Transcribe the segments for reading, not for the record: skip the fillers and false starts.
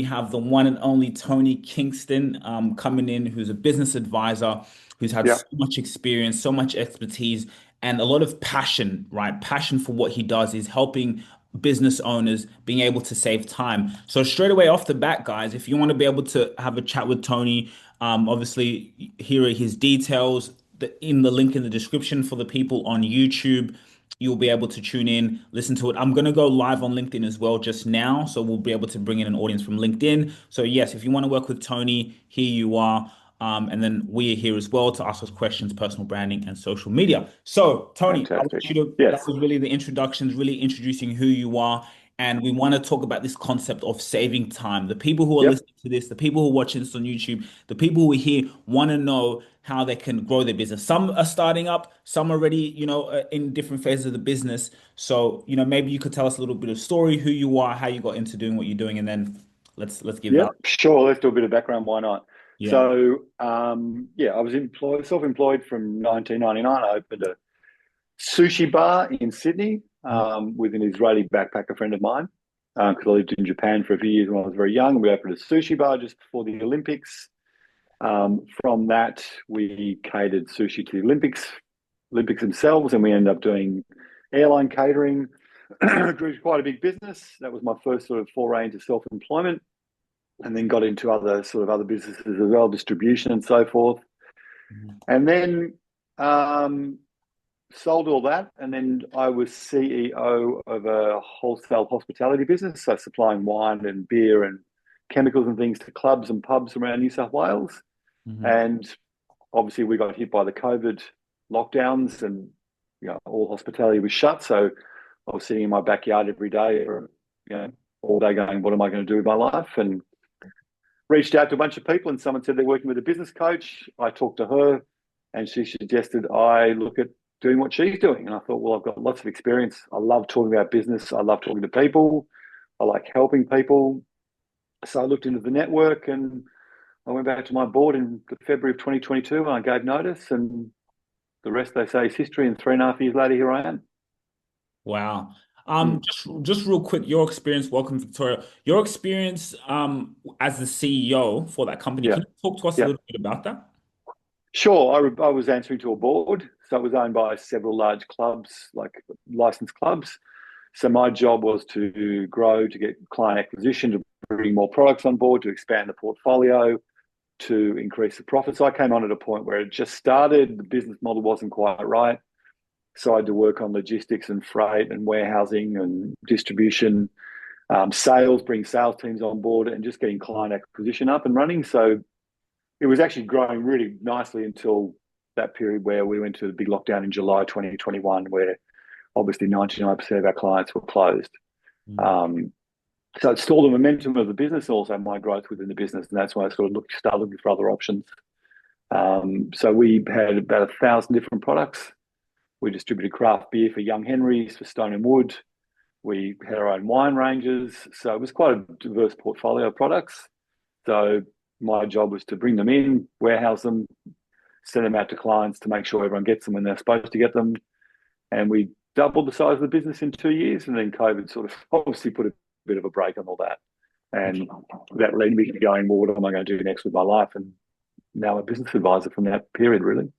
we have the one and only Tony Kingston coming in, who's a business advisor, who's had Yeah, so much experience, so much expertise, and a lot of passion, right? Passion for what he does is helping business owners being able to save time. So straight away off the bat, guys, if you want to be able to have a chat with Tony, obviously here are his details in the link in the description for the people on YouTube. You'll be able to tune in, listen to it. I'm going to go live on LinkedIn as well just now. So we'll be able to bring in an audience from LinkedIn. So, yes, if you want to work with Tony, here you are. And then we are here as well to ask us questions, personal branding, and social media. So, Tony, I want fantastic. you to, that Yes. was really the introductions, really introducing who you are. And we want to talk about this concept of saving time. The people who are Yep. listening to this, the people who are watching this on YouTube, the people who are here want to know how they can grow their business. Some are starting up, some already, in different phases of the business. So, maybe you could tell us a little bit of story, who you are, how you got into doing what you're doing, and then let's give that. Yep. Sure. Let's do a bit of background. Why not? Yeah. So, yeah, I was self-employed from 1999. I opened a sushi bar in Sydney with an Israeli backpacker friend of mine because I lived in Japan for a few years when I was very young. We opened a sushi bar just before the Olympics. From that, we catered sushi to the Olympics themselves, and we ended up doing airline catering. Grew to quite a big business. That was my first sort of foray into self-employment, and then got into other businesses as well, distribution and so forth. Mhm. And then sold all that, and then I was CEO of a wholesale hospitality business, so supplying wine and beer and chemicals and things to clubs and pubs around New South Wales. Mhm. And obviously, we got hit by the COVID lockdowns, and all hospitality was shut. So I was sitting in my backyard every day, or all day, going, "What am I going to do with my life?" And reached out to a bunch of people, and someone said they're working with a business coach. I talked to her, and she suggested I look at doing what she's doing. And I thought, well, I've got lots of experience. I love talking about business. I love talking to people. I like helping people. So I looked into the network, and I went back to my board in February of 2022, and I gave notice. And the rest, they say, is history. And 3.5 years later, here I am. Wow. Mm. Just real quick, your experience, welcome, Victoria. Your experience as the CEO for that company, Yeah. can you talk to us a Yeah. little bit about that? Sure. I was answering to a board. So it was owned by several large clubs, like licensed clubs. So my job was to grow, to get client acquisition, to bring more products on board, to expand the portfolio, to increase the profits. I came on at a point where it just started. The business model wasn't quite right. So I had to work on logistics and freight and warehousing and distribution, sales, bring sales teams on board, and just getting client acquisition up and running. So it was actually growing really nicely until that period where we went to the big lockdown in July 2021, where obviously 99% of our clients were closed. Mm. Um, so it's still the momentum of the business, also my growth within the business, and that's why I sort of start looking for other options. So we had about 1,000 different products. We distributed craft beer for Young Henrys, for Stone and Wood. We had our own wine ranges, so it was quite a diverse portfolio of products. So my job was to bring them in, warehouse them, send them out to clients to make sure everyone gets them when they're supposed to get them. And we doubled the size of the business in 2 years, and then COVID sort of obviously put a bit of a break on all that. And that led me to going, well, what am I going to do next with my life? And now I'm a business advisor from that period, really.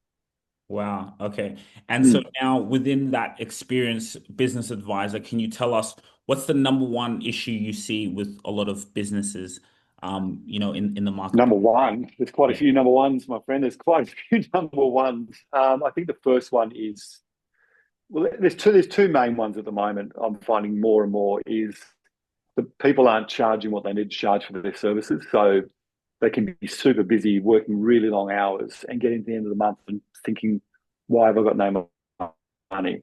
Wow. Okay. And so Mm. now within that experience, business advisor, can you tell us what's the number one issue you see with a lot of businesses, in the Number marketplace? one, there's quite a Yeah. few number ones, my friend. There's quite a few number ones. I think the first one is, well, there's two main ones at the moment. I'm finding more and more is the people aren't charging what they need to charge for their services. So they can be super busy, working really long hours, and getting to the end of the month and thinking, "Why have I got no more money?"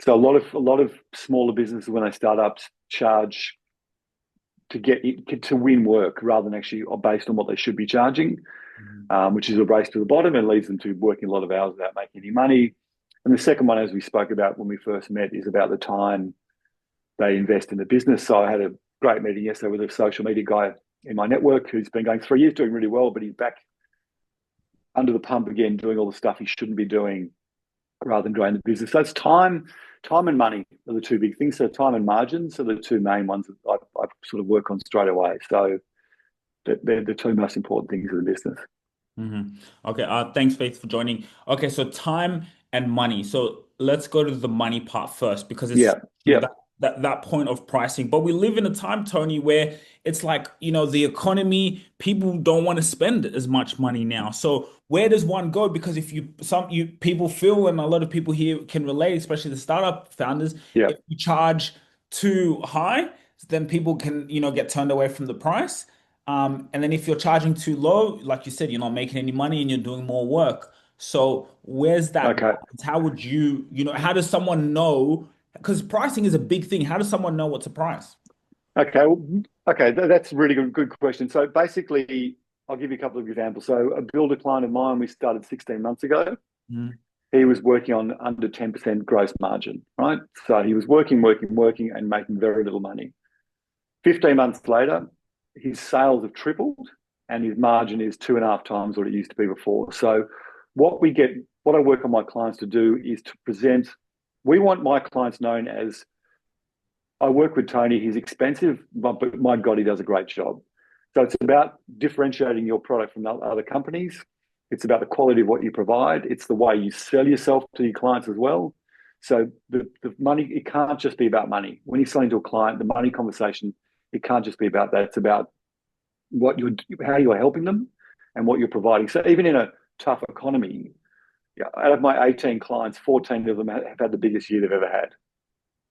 So a lot of smaller businesses when they start up charge to to win work rather than actually based on what they should be charging, Mhm. which is a race to the bottom and leads them to working a lot of hours without making any money. And the second one, as we spoke about when we first met, is about the time they invest in the business. So I had a great meeting yesterday with a social media guy in my network who's been going 3 years, doing really well, but he's back under the pump again, doing all the stuff he shouldn't be doing rather than growing the business. So it's time and money are the two big things. So time and margins are the two main ones that I sort of work on straight away. So They're the two most important things in the business. Okay, thanks, Faith, for joining. Okay, so time and money. So let's go to the money part first because it's Yeah, you know yeah, that point of pricing. But we live in a time, Tony, where it's like, the economy, people don't want to spend as much money now. So where does one go? Because if you people feel, and a lot of people here can relate, especially the startup founders, yeah. if you charge too high, then people can, get turned away from the price. And then if you're charging too low, like you said, you're not making any money and you're doing more work. So where's that Okay, balance? How would how does someone know? Because pricing is a big thing. How does someone know what to price? okay, okay. That's a really good question. So basically, I'll give you a couple of examples. So a builder client of mine, we started 16 months ago. Mm, He was working on under 10% gross margin, right? So he was working, and making very little money. 15 months later, his sales have tripled and his margin is 2.5 times what it used to be before. So what I work on my clients to do is to present, we want my clients known as, I work with Tony, he's expensive, but my God, he does a great job. So it's about differentiating your product from other companies. It's about the quality of what you provide. It's the way you sell yourself to your clients as well. So the money, it can't just be about money. When you're selling to a client, the money conversation, it can't just be about that. It's about how you're helping them and what you're providing. So even in a tough economy, yeah, out of my 18 clients, 14 of them have had the biggest year they've ever had.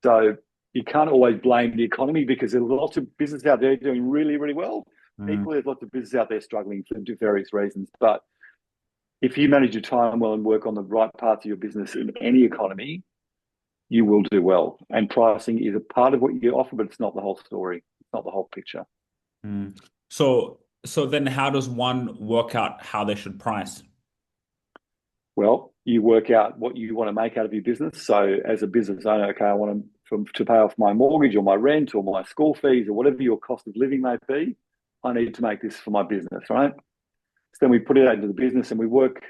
So you can't always blame the economy because there's lots of business out there doing really, really well. mm, Equally, there's lots of business out there struggling for various reasons. But if you manage your time well and work on the right parts of your business in any economy, you will do well. And pricing is a part of what you offer, but it's not the whole story. It's not the whole picture. mm. So then how does one work out how they should price? Well, you work out what you want to make out of your business. So as a business owner, okay, I want to pay off my mortgage or my rent or my school fees or whatever your cost of living may be. I need to make this for my business, right? So then we put it out into the business and we work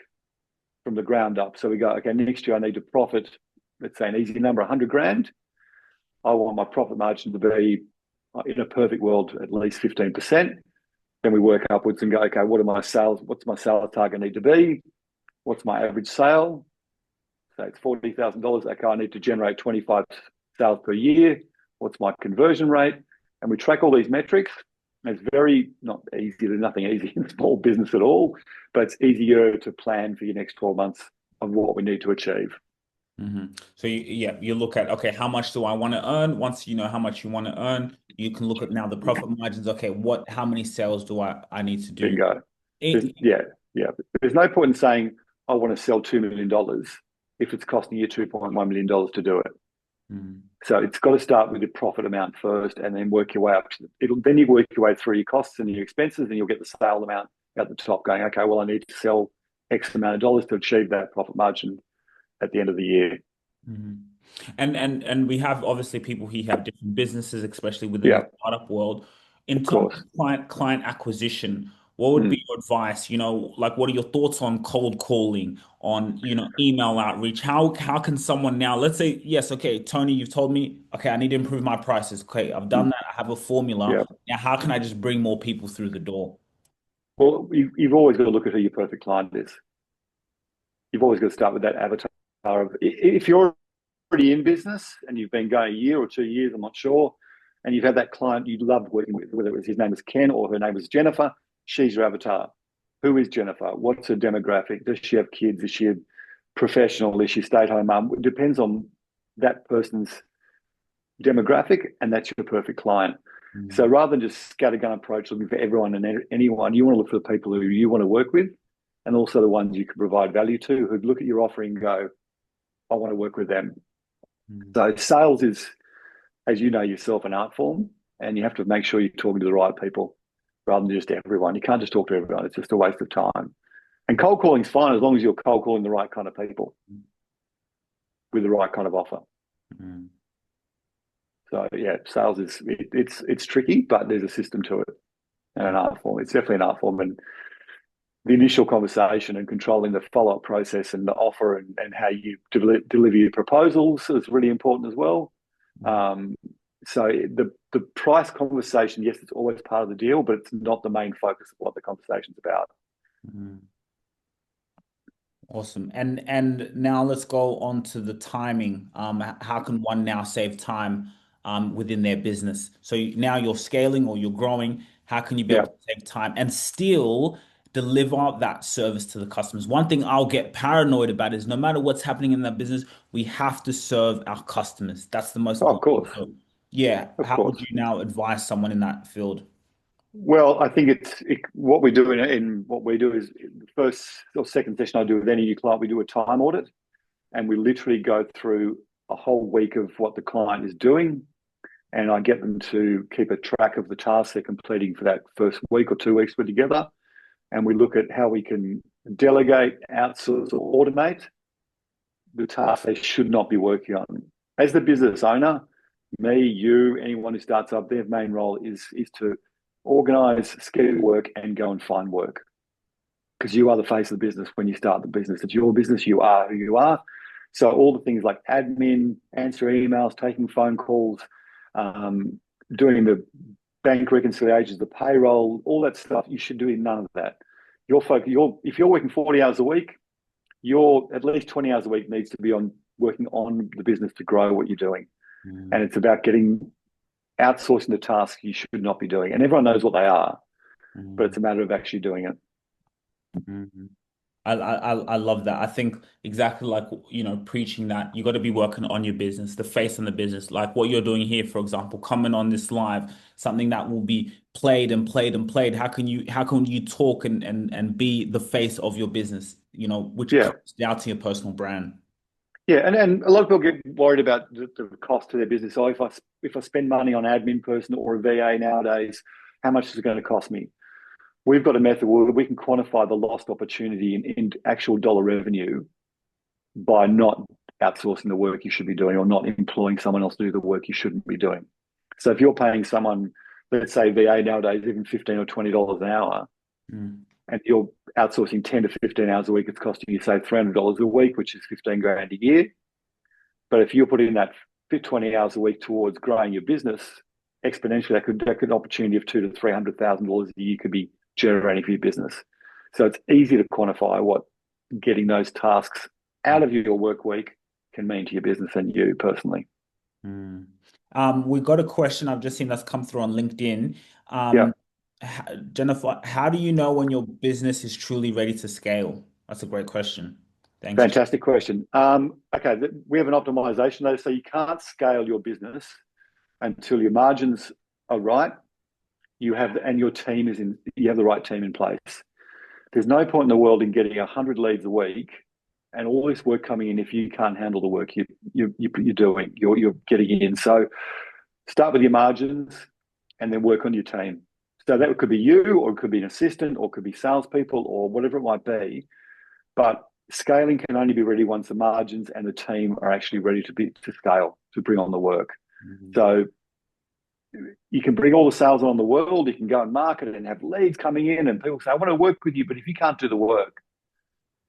from the ground up. So we go, okay, next year I need to profit, let's say an easy number, 100 grand. I want my profit margin to be, in a perfect world, at least 15%. Then we work upwards and go, okay, what's my sales target need to be? What's my average sale? So it's $40,000. Okay, I need to generate 25 sales per year. What's my conversion rate? And we track all these metrics. And it's very not easy. There's nothing easy in small business at all, but it's easier to plan for your next 12 months of what we need to achieve. So you look at, okay, how much do I want to earn? Once you know how much you want to earn, you can look at now the profit margins. Okay, how many sales do I need to do? Bingo. Eh, Yeah, yeah. There's no point in saying I want to sell $2 million if it's costing you $2.1 million to do it. mm, So it's got to start with your profit amount first, and then work your way up. Then you work your way through your costs and your expenses, and you'll get the sale amount at the top. Going, okay, well, I need to sell X amount of dollars to achieve that profit margin at the end of the year. mm. And we have obviously people who have different businesses, especially within the Yeah, startup world. In of terms course. of client acquisition, what would Mm. be your advice? Like what are your thoughts on cold calling, on email outreach? How can someone now, let's say, yes, okay, Tony, you've told me, okay, I need to improve my prices. Okay, I've done Mm. that. I have a formula. Yeah. Now, how can I just bring more people through the door? Well, you've always got to look at who your perfect client is. You've always got to start with that avatar of, if you're already in business and you've been going a year or 2 years, I'm not sure, and you've had that client you loved working with, whether it was his name was Ken or her name was Jennifer, she's your avatar. Who is Jennifer? What's her demographic? Does she have kids? Is she a professional? Is she a stay-at-home mum? It depends on that person's demographic, and that's your perfect client. So Mm, rather than just scattergun approach looking for everyone and anyone, you want to look for the people who you want to work with, and also the ones you can provide value to, who look at your offering and go, I want to work with them. mm, So sales is, as you know yourself, an art form, and you have to make sure you're talking to the right people rather than just everyone. You can't just talk to everyone. It's just a waste of time. And cold calling is fine as long as you're cold calling the right kind of people with the right kind of offer. mm, So yeah, sales is it's tricky, but there's a system to it and an art form. It's definitely an art form, and the initial conversation and controlling the follow-up process and the offer, and how you deliver your proposals is really important as well. mm. Um, So the price conversation, yes, it's always part of the deal, but it's not the main focus of what the conversation's about. Mhm. Awesome. And now let's go on to the timing. How can one now save time within their business? So now you're scaling or you're growing. How can you be able Yeah. to save time and still deliver that service to the customers? One thing I'll get paranoid about is no matter what's happening in that business, we have to serve our customers. That's the most Oh, of important thing. course, So yeah, of how would course. you now advise someone in that field? Well, I think what we do in what we do is the first or second session I do with any new client, we do a time audit, and we literally go through a whole week of what the client is doing, and I get them to keep a track of the tasks they're completing for that first week or 2 weeks we're together, and we look at how we can delegate, outsource, or automate the tasks they should not be working on. As the business owner, me, you, anyone who starts up, their main role is to organize, schedule work, and go and find work. Because you are the face of the business when you start the business. It's your business. You are who you are. So all the things like admin, answering emails, taking phone calls, um, doing the bank reconciliations, the payroll, all that stuff, you should do none of that. If you're working 40 hours a week, your at least 20 hours a week needs to be on working on the business to grow what you're doing. And Mm, it's about getting outsourcing the tasks you should not be doing. And everyone knows what they are, but mm, it's a matter of actually doing it. mm. I love that. I think exactly like, preaching that you got to be working on your business, the face on the business, like what you're doing here, for example, coming on this live, something that will be played and played and played. How can you talk and be the face of your business, which Yeah. comes down to your personal brand. Yeah. And a lot of people get worried about the cost to their business. So if I spend money on admin person or a VA nowadays, how much is it going to cost me? We've got a method where we can quantify the lost opportunity in actual dollar revenue by not outsourcing the work you should be doing or not employing someone else to do the work you shouldn't be doing. So if you're paying someone, let's say VA nowadays, even $15 or $20 an hour, Mm, and you're outsourcing 10 to 15 hours a week, it's costing you, say, $300 a week, which is 15 grand a year. But if you're putting that 20 hours a week towards growing your business exponentially, that could opportunity of two to $300,000 a year could be generating for your business. So it's easy to quantify what getting those tasks out mm, of your work week can mean to your business and you personally. mm. We got a question I've just seen that's come through on LinkedIn. Yeah, Jennifer, how do you know when your business is truly ready to scale? That's a great question. Thanks. fantastic question. Okay, we have an optimization though, so you can't scale your business until your margins are right. And your team is in. You have the right team in place. There's no point in the world in getting 100 leads a week and all this work coming in if you can't handle the work you're doing. You're getting in. So start with your margins and then work on your team. So that could be you, or it could be an assistant, or it could be salespeople, or whatever it might be. But scaling can only be ready once the margins and the team are actually ready to scale to bring on the work. Mhm. So you can bring all the sales on in the world. You can go and market it and have leads coming in, and people say, "I want to work with you," but if you can't do the work,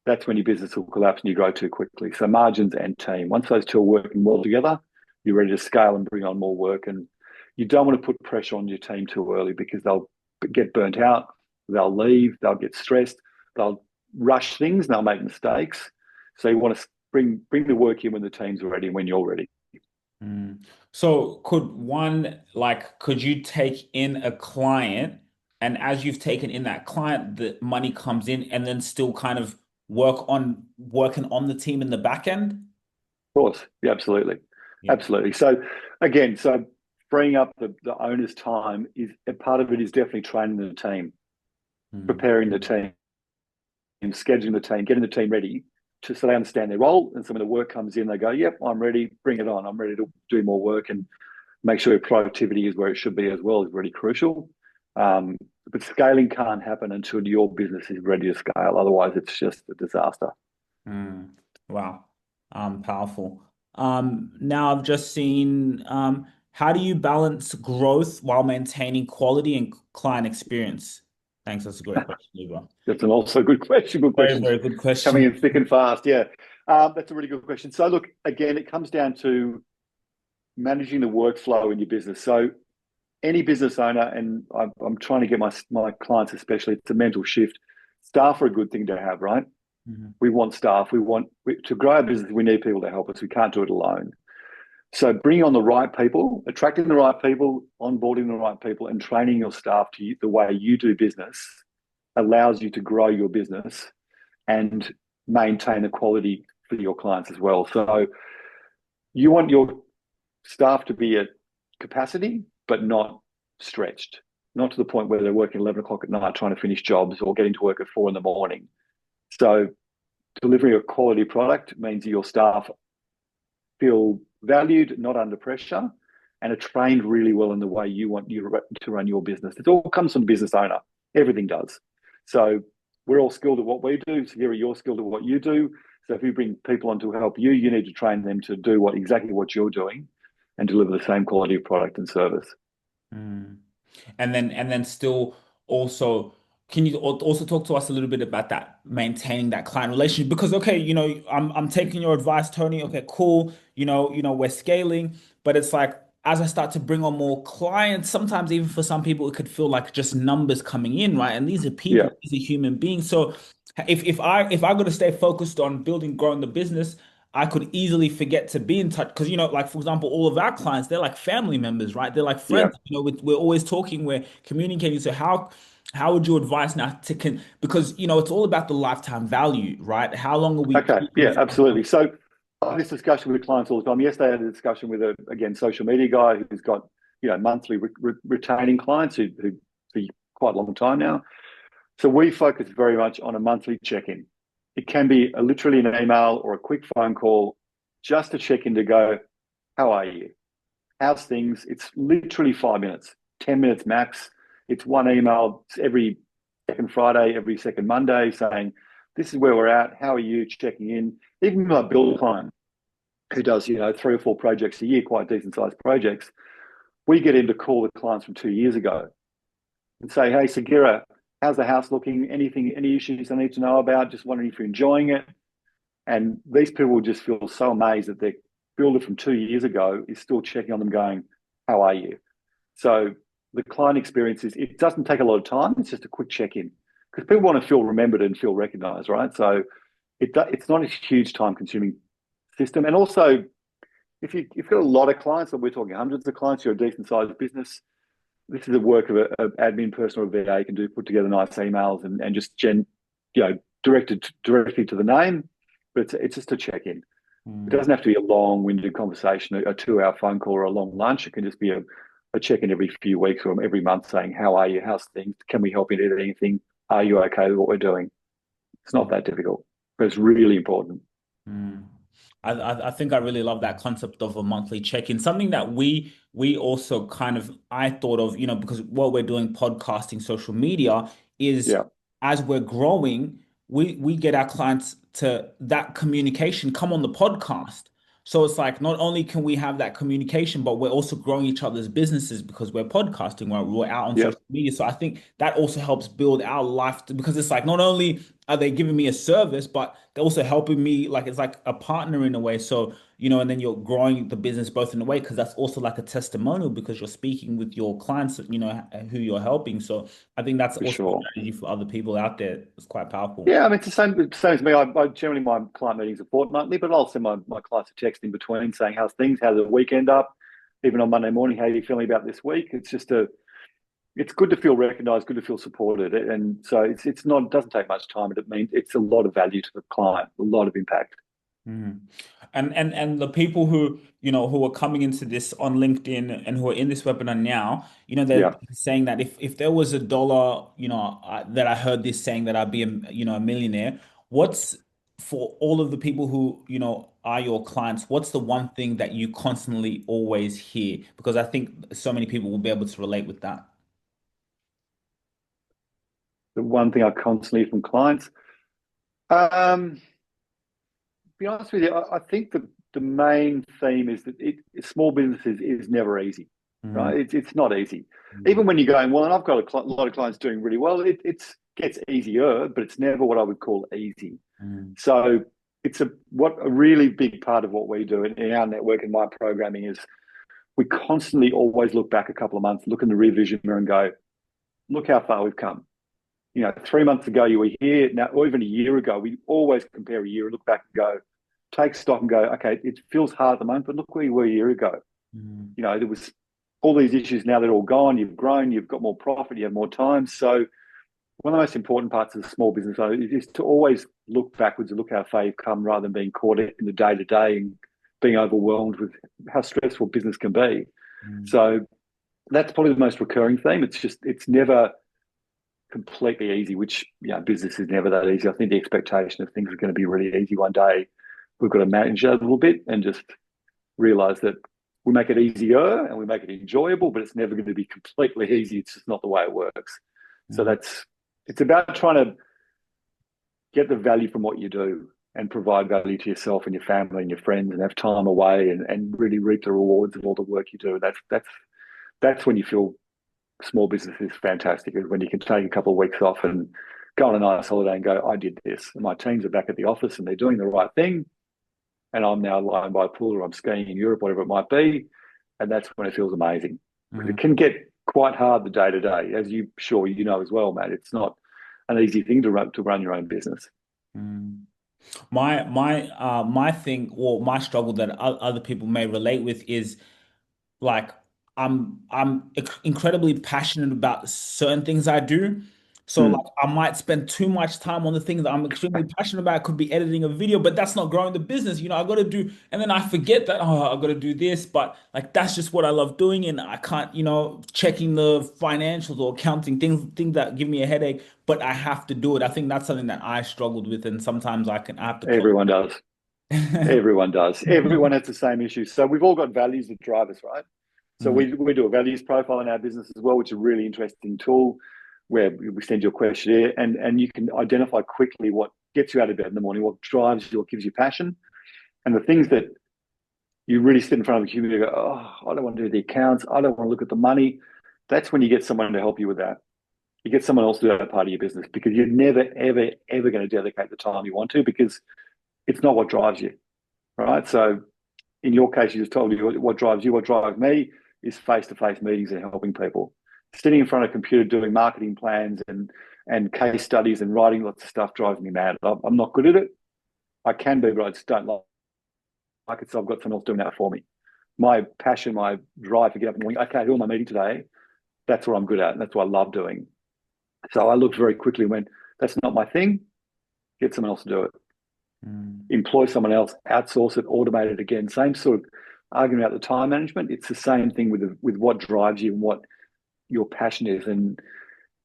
that's when your business will collapse and you grow too quickly. So margins and team, once those two are working well together, you're ready to scale and bring on more work. And you don't want to put pressure on your team too early because they'll get burnt out, they'll leave, they'll get stressed, they'll rush things, and they'll make mistakes. So you want to bring the work in when the team's ready and when you're ready. Mm. So could you take in a client and as you've taken in that client, the money comes in and then still kind of working on the team in the back end? Of course, yeah, absolutely, Yeah. absolutely. So again, freeing up the owner's time is a part of it is definitely training the team, Mm. preparing the team, scheduling the team, getting the team ready so they understand their role. And so when the work comes in, they go, "Yep, I'm ready. Bring it on. I'm ready to do more work." And make sure your productivity is where it should be as well is really crucial. Um, but scaling can't happen until your business is ready to scale. Otherwise, it's just a disaster. Mm. Wow. Powerful. Now I've just seen, how do you balance growth while maintaining quality and client experience? Thanks. That's a great question, Libra. That's an also good question. Good Very, questions very good coming question. in thick and fast. Yeah, that's a really good question. So look, again, it comes down to managing the workflow in your business. So any business owner, and I'm trying to get my clients especially, it's a mental shift. Staff are a good thing to have, right? Mhm. We want staff. To grow our business, we need people to help us. We can't do it alone. So bringing on the right people, attracting the right people, onboarding the right people, and training your staff the way you do business allows you to grow your business and maintain the quality for your clients as well. So you want your staff to be at capacity, but not stretched, not to the point where they're working 11 o'clock at night trying to finish jobs or getting to work at 4 in the morning. So delivering a quality product means your staff feel valued, not under pressure, and are trained really well in the way you want to run your business. It all comes from the business owner. Everything does. So we're all skilled at what we do. So you're skilled at what you do. So if you bring people on to help you, you need to train them to do exactly what you're doing and deliver the same quality of product and service. Mm. And then still also, can you also talk to us a little bit about that maintaining that client relationship? Because okay, I'm taking your advice, Tony. Okay, cool. We're scaling, but it's like as I start to bring on more clients, sometimes even for some people, it could feel like just numbers coming in, right? And these are Yeah. people, these are human beings. So if I got to stay focused on building, growing the business, I could easily forget to be in touch because like for example, all of our clients, they're like family members, right? They're like Yeah. friends. We're always talking, we're communicating. So how would you advise now because it's all about the lifetime value, right? How long are we Okay. keeping Yeah, this customer? absolutely. So I have this discussion with clients all the time. Yesterday, I had a discussion with again, social media guy who's got, monthly retaining clients who for quite a long time now. So we focus very much on a monthly check-in. It can be literally an email or a quick phone call just to check in to go, how are you? How's things? It's literally 5 minutes, 10 minutes max. It's one email every second Friday, every second Monday saying, this is where we're at. How are you? Checking in. Even my build client who does, 3 or 4 projects a year, quite decent sized projects, we get him to call the clients from 2 years ago and say, hey, Sugira, how's the house looking? Any issues I need to know about? Just wondering if you're enjoying it. And these people just feel so amazed that their builder from 2 years ago is still checking on them going, how are you? So the client experience it doesn't take a lot of time. It's just a quick check-in because people want to feel remembered and feel recognized, right? So it's not a huge time consuming system. And also, if you've got a lot of clients, and we're talking hundreds of clients, you're a decent sized business, this is the work of an admin person or a VA can do, put together nice emails and just directed directly to the name, but it's just a check in. It Mm. doesn't have to be a long-winded conversation, a 2 hour phone call or a long lunch. It can just be a check in every few weeks or every month saying, how are you? How's things? Can we help you with anything? Are you okay with what we're doing? It's not that difficult, but it's really important. Mm. I think I really love that concept of a monthly check-in. Something that we also kind of I thought of, because what we're doing, podcasting, social media, is Yeah. as we're growing, we get our clients to that communication come on the podcast. So it's like not only can we have that communication, but we're also growing each other's businesses because we're podcasting, right? We're out on Yep. social media. So I think that also helps build our life because it's like not only are they giving me a service, but they're also helping me. Like it's like a partner in a way. So, and then you're growing the business both in a way because that's also like a testimonial because you're speaking with your clients, who you're helping. So I think that's For also a sure. strategy for other people out there. It's quite powerful. Yeah, I mean, it's the same as me. I generally, my client meetings are fortnightly, but I'll send my clients a text in between saying, how's things? How's the weekend up? Even on Monday morning, how are you feeling about this week? It's good to feel recognized, good to feel supported. And so it's not, it doesn't take much time, but it means it's a lot of value to the client, a lot of impact. Mhm. And the people who are coming into this on LinkedIn and who are in this webinar now, they're Yeah. saying that if there was a dollar, that I heard this saying that I'd be a millionaire, what's for all of the people who, are your clients, what's the one thing that you constantly always hear? Because I think so many people will be able to relate with that. The one thing I constantly hear from clients. To be honest with you, I think the main theme is that small businesses is never easy, right? Mm, It's not easy. mm, Even when you're going, well, and I've got a lot of clients doing really well, it gets easier, but it's never what I would call easy. mm, So it's what a really big part of what we do in our network and my programming is we constantly always look back a couple of months, look in the rear vision mirror and go, look how far we've come. 3 months ago you were here now, or even a year ago, we always compare a year and look back and go, take stock and go, okay, it feels hard at the moment, but look where you were a year ago. Mm, There was all these issues. Now they're all gone. You've grown, you've got more profit, you have more time. So one of the most important parts of a small business owner is to always look backwards and look how far you've come rather than being caught in the day to day and being overwhelmed with how stressful business can be. mm, So that's probably the most recurring theme. It's never completely easy, which business is never that easy. I think the expectation of things are going to be really easy one day, we've got to manage that a little bit and just realize that we make it easier and we make it enjoyable, but it's never going to be completely easy. It's just not the way it works. So mm, it's about trying to get the value from what you do and provide value to yourself and your family and your friends and have time away and really reap the rewards of all the work you do. That's when you feel small business is fantastic, is when you can take a couple of weeks off and go on a nice holiday and go, I did this. And my teams are back at the office and they're doing the right thing. And I'm now lying by a pool or I'm skiing in Europe, whatever it might be. And that's when it feels amazing. Because mm, it can get quite hard the day to day, as you know as well, Matt. It's not an easy thing to run your own business. mm. My thing or my struggle that other people may relate with is like I'm incredibly passionate about certain things I do. So like Mm. I might spend too much time on the things that I'm extremely passionate about. It could be editing a video, but that's not growing the business. I got to do, and then I forget that, oh, I got to do this, but like that's just what I love doing, and I can't, checking the financials or counting things that give me a headache, but I have to do it. I think that's something that I struggled with, and sometimes I have to close. Everyone does. Everyone does. Everyone has the same issues. So we've all got values that drive us, right? So Mm, we do a values profile in our business as well, which is a really interesting tool where we send you a questionnaire and you can identify quickly what gets you out of bed in the morning, what drives you, what gives you passion, and the things that you really sit in front of a computer and go, oh, I don't want to do the accounts. I don't want to look at the money. That's when you get someone to help you with that. You get someone else to do that part of your business because you're never, ever, ever going to dedicate the time you want to because it's not what drives you, right? So in your case, you just told me what drives you. What drives me is face-to-face meetings and helping people. Sitting in front of a computer doing marketing plans and case studies and writing lots of stuff drives me mad. I'm not good at it. I can be, but I just don't like it. So I've got someone else doing that for me. My passion, my drive to get up in the morning, okay, who am I meeting today? That's what I'm good at. And that's what I love doing. So I looked very quickly and went, that's not my thing. Get someone else to do it. mm, Employ someone else, outsource it, automate it again. Same sort of argument about the time management. It's the same thing with what drives you and what your passion is. And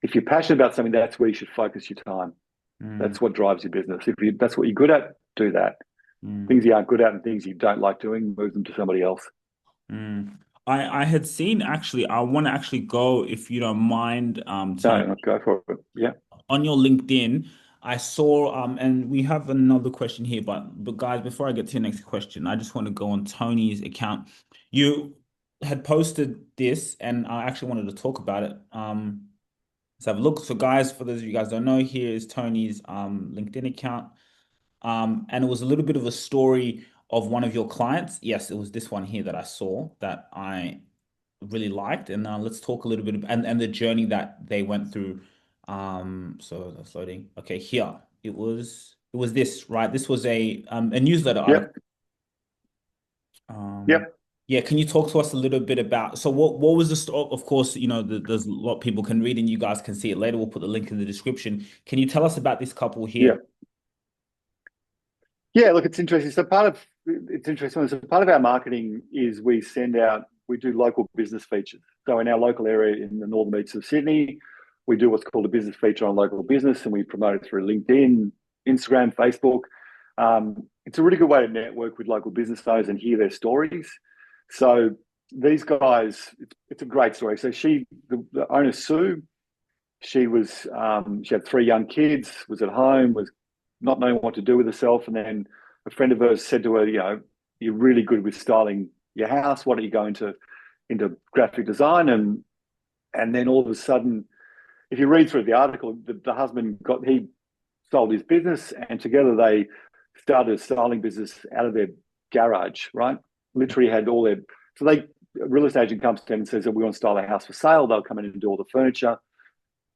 if you're passionate about something, that's where you should focus your time. mm, That's what drives your business. If that's what you're good at, do that. mm. Things you aren't good at and things you don't like doing, move them to somebody else. Mm. I had seen actually, I want to actually go, if you don't mind, telling No, go for it. Yeah, on your LinkedIn, I saw, and we have another question here, but guys, before I get to your next question, I just want to go on Tony's account. You had posted this, and I actually wanted to talk about it. Let's have a look. So, guys, for those of you guys who don't know, here is Tony's LinkedIn account. And it was a little bit of a story of one of your clients. Yes, it was this one here that I saw that I really liked. And let's talk a little bit and the journey that they went through. So that's loading. Okay, here it was this, right? This was a newsletter article. yep, Um, yep, yeah, can you talk to us a little bit about so what was the story? Of course, there's a lot people can read and you guys can see it later. We'll put the link in the description. Can you tell us about this couple here? yep. Yeah, look, it's interesting. It's interesting. So part of our marketing is we do local business features. So in our local area in the northern beaches of Sydney, we do what's called a business feature on local business, and we promote it through LinkedIn, Instagram, Facebook. It's a really good way to network with local business owners and hear their stories. So these guys, it's a great story. So the owner Sue, she had three young kids, was at home, was not knowing what to do with herself. And then a friend of hers said to her, you're really good with styling your house. Why don't you go into graphic design? And then all of a sudden, if you read through the article, the husband he sold his business and together they started a styling business out of their garage, right? Literally had all their, so a real estate agent comes to them and says that we want to style a house for sale, they'll come in and do all the furniture.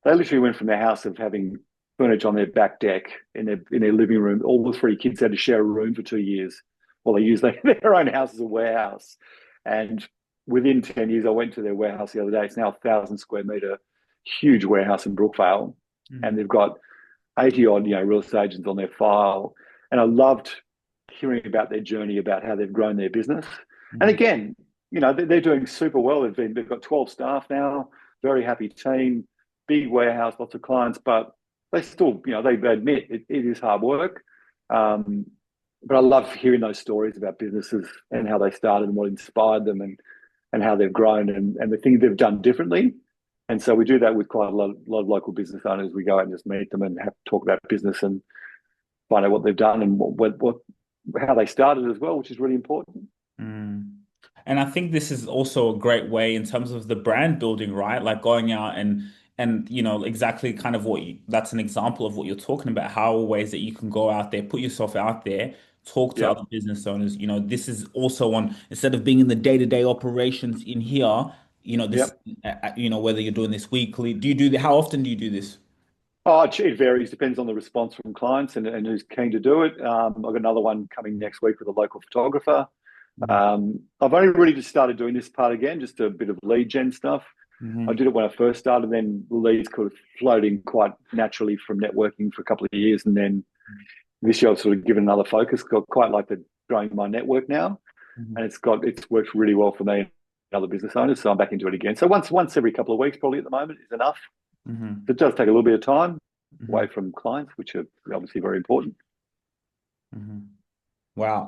They literally went from their house of having furniture on their back deck in their living room. All the three kids had to share a room for 2 years while they used their own house as a warehouse. And within 10 years, I went to their warehouse the other day. It's now 1,000 square meter, huge warehouse in Brookvale. And they've got 80 odd, real estate agents on their file. And I loved hearing about their journey, about how they've grown their business. And Mm-hmm. again, they're doing super well. They've got 12 staff now, very happy team, big warehouse, lots of clients, but they still, they admit it is hard work. But I love hearing those stories about businesses and how they started and what inspired them and how they've grown and the things they've done differently. And so we do that with quite a lot of local business owners. We go out and just meet them and have to talk about business and find out what they've done and how they started as well, which is really important. Mm. And I think this is also a great way in terms of the brand building, right? Like going out and exactly kind of that's an example of what you're talking about, how ways that you can go out there, put yourself out there, talk to Yeah. other business owners. This is also on instead of being in the day-to-day operations in here, Yeah. this whether you're doing this weekly, how often do you do this? Oh, it varies. Depends on the response from clients and who's keen to do it. I've got another one coming next week with a local photographer. Hmm. I've only really just started doing this part again, just a bit of lead gen stuff. I Hmm. did it when I first started, then the leads could have flowed in quite naturally from networking for a couple of years. And then this year I've sort of given another focus, got quite like the growing my network now. And Hmm. it's worked really well for me and other business owners. So I'm back into it again. So once every couple of weeks, probably at the moment, is enough. Hmm. It does take a little bit of time Hmm. away from clients, which are obviously very important. Hmm. Wow,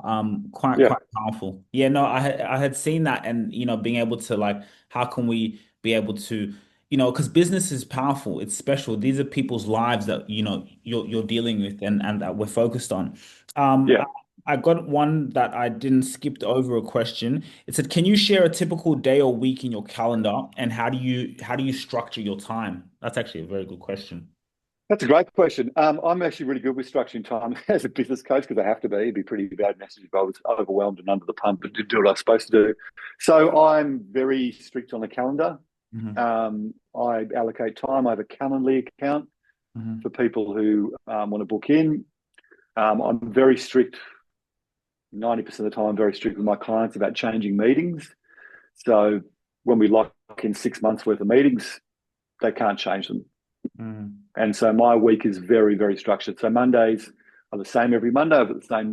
quite Yeah, powerful. Yeah, no, I had seen that, and being able to like, how can we be able to, because business is powerful, it's special. These are people's lives that you're dealing with, and that we're focused on. Um, yeah. I, I got one that I didn't skipped over a question. It said, can you share a typical day or week in your calendar, and how do you structure your time? That's actually a very good question. That's a great question. I'm actually really good with structuring time as a business coach because I have to be. It'd be pretty bad message if I was overwhelmed and under the pump and didn't do what I was supposed to do. So I'm very strict on the calendar. Hmm. I allocate time. I have a Calendly account for Hmm. people who want to book in. I'm very strict, 90% of the time, I'm very strict with my clients about changing meetings. So when we lock in 6 months worth of meetings, they can't change them. Hmm. And so my week is very, very structured. So Mondays are the same every Monday, but I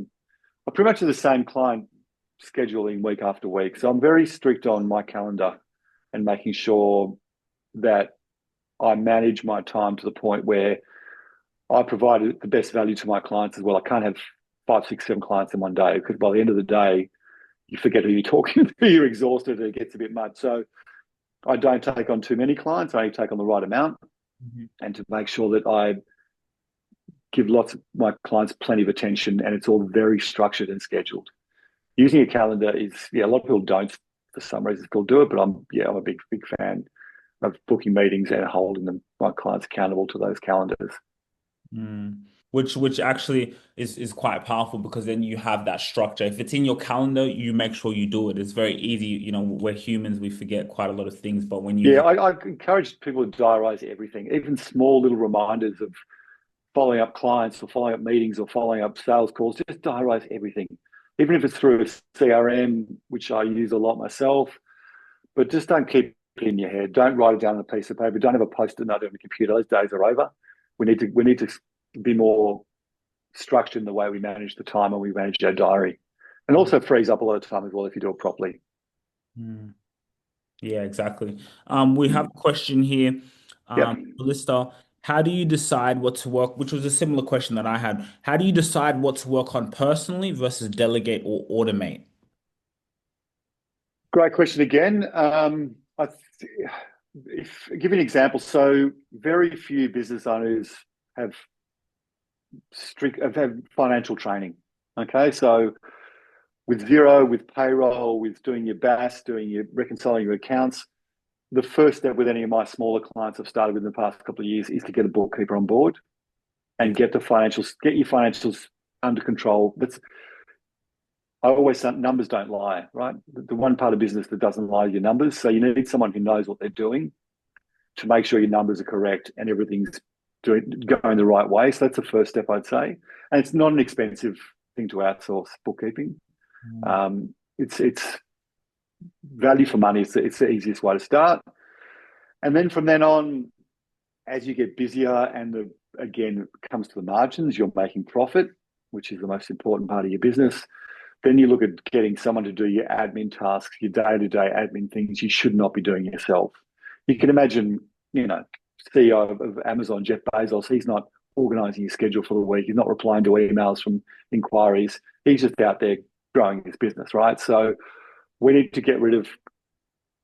pretty much have the same client scheduling week after week. So I'm very strict on my calendar and making sure that I manage my time to the point where I provide the best value to my clients as well. I can't have five, six, seven clients in one day because by the end of the day, you forget who you're talking to, you're exhausted, it gets a bit much. So I don't take on too many clients, I only take on the right amount Hmm. and to make sure that I give lots of my clients plenty of attention and it's all very structured and scheduled. Using a calendar is, yeah, a lot of people don't for some reason still do it, but I'm a big fan of booking meetings and holding my clients accountable to those calendars. Mm. Which actually is quite powerful because then you have that structure. If it's in your calendar, you make sure you do it. It's very easy. We're humans, we forget quite a lot of things, but when you Yeah, have, I encourage people to diarize everything, even small little reminders of following up clients or following up meetings or following up sales calls, just diarize everything, even if it's through a CRM, which I use a lot myself. But just don't keep it in your head. Don't write it down on a piece of paper. Don't have a post-it note on the computer. Those days are over. We need to be more structured in the way we manage the time and we manage our diary, and also frees up a lot of time as well if you do it properly. Mm. Yeah, exactly. We have Mm. a question here, Yep. Melissa. How do you decide what to work? Which was a similar question that I had. How do you decide what to work on personally versus delegate or automate? Great question again. If give you an example, so very few business owners have have had financial training. Okay, so with Zero, with payroll, with doing your BAS, doing your reconciling your accounts, the first step with any of my smaller clients I've started with in the past couple of years is to get a bookkeeper on board and Big. get your financials under control. I always say numbers don't lie, right? The one part of business that doesn't lie are your numbers. So you need someone who knows what they're doing to make sure your numbers are correct and everything's going the right way. So that's the first step, I'd say. And it's not an expensive thing to outsource bookkeeping. Mm. It's value for money. It's the easiest way to start. And then from then on, as you get busier and again, it comes to the margins, you're making profit, which is the most important part of your business. Then you look at getting someone to do your admin tasks, your day-to-day admin things you should not be doing yourself. You can imagine, CEO of Amazon, Jeff Bezos, he's not organizing his schedule for the week. He's not replying to emails from inquiries. He's just out there growing his business, right? So we need to get rid of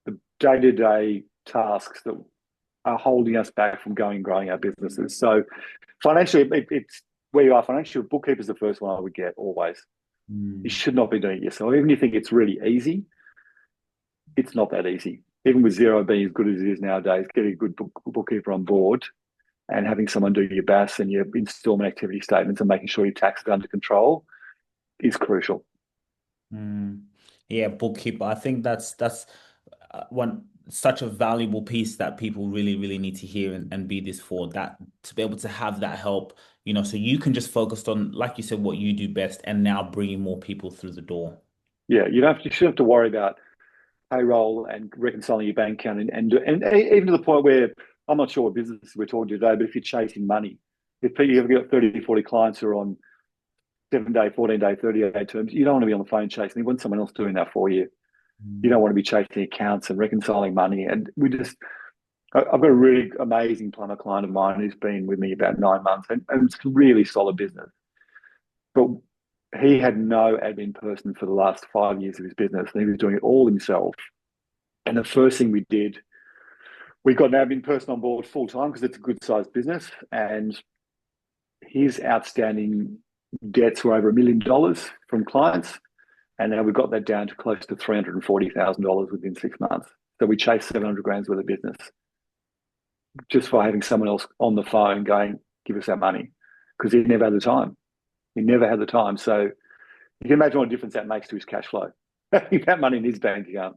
the day-to-day tasks that are holding us back from going and growing our businesses. So financially, it's where you are financially. Bookkeeper's the first one I would get always. You Mm. should not be doing it yourself. Even if you think it's really easy, it's not that easy. Even with Xero being as good as it is nowadays, getting a good bookkeeper on board and having someone do your BAS and your installment activity statements and making sure your tax is under control is crucial. Mm. Yeah, bookkeeper. I think that's one such a valuable piece that people really, really need to hear and be this for that to be able to have that help, so you can just focus on, like you said, what you do best and now bringing more people through the door. Yeah, you shouldn't have to worry about payroll and reconciling your bank account and even to the point where I'm not sure what business we're talking today, but if you're chasing money, if you've got 30, 40 clients who are on 7-day, 14-day, 30-day terms, you don't want to be on the phone chasing. You want someone else doing that for you. You don't Mm. want to be chasing accounts and reconciling money. And I've got a really amazing plumber client of mine who's been with me about 9 months and it's really solid business. But he had no admin person for the last 5 years of his business and he was doing it all himself. And the first thing we did, we got an admin person on board full time because it's a good sized business. And his outstanding debts were over $1 million from clients. And now we got that down to close to $340,000 within 6 months. So we chased 700 grand's worth of business just by having someone else on the phone going, give us our money. Because he never had the time. He never had the time. So you can imagine what a difference that makes to his cash flow. Having that money in his bank account.